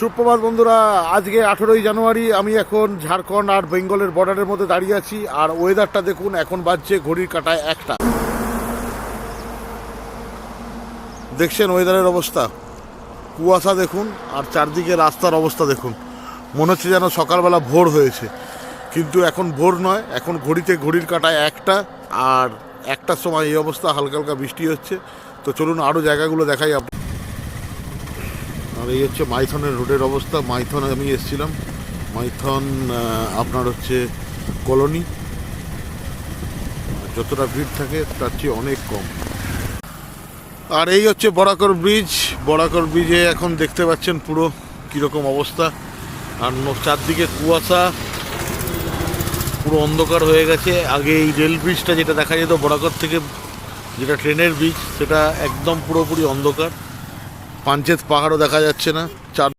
সুপ্রভাত বন্ধুরা, আজকে 18ই জানুয়ারি। আমি এখন ঝাড়খণ্ড আর বেঙ্গলের বর্ডারের মধ্যে দাঁড়িয়ে আছি। আর ওয়েদারটা দেখুন, এখন বাজছে ঘড়ির কাঁটায় 1টা। দেখছেন ওয়েদারের অবস্থা, কুয়াশা দেখুন, আর চারদিকে রাস্তার অবস্থা দেখুন। মনে হচ্ছে যেন সকালবেলা ভোর হয়েছে, কিন্তু এখন ভোর নয়। এখন ঘড়ির কাঁটায় 1টা, আর 1টার সময় এই অবস্থা, হালকা হালকা বৃষ্টি হচ্ছে। তো চলুন আরও জায়গাগুলো দেখাই। আর এই হচ্ছে মাইথনের রোডের অবস্থা। মাইথন আমি এসেছিলাম, মাইথন আপনার হচ্ছে কলোনি। যতটা ভিড় থাকে তার চেয়ে অনেক কম। আর এই হচ্ছে বরাকর ব্রিজ। বরাকর ব্রিজে এখন দেখতে পাচ্ছেন পুরো কীরকম অবস্থা। আর চারদিকে কুয়াশা, পুরো অন্ধকার হয়ে গেছে। আগে এই রেল ব্রিজটা যেটা দেখা যেত বরাকর থেকে, যেটা ট্রেনের ব্রিজ, সেটা একদম পুরোপুরি অন্ধকার। পাঞ্চেত পাহাড়ও দেখা যাচ্ছে না।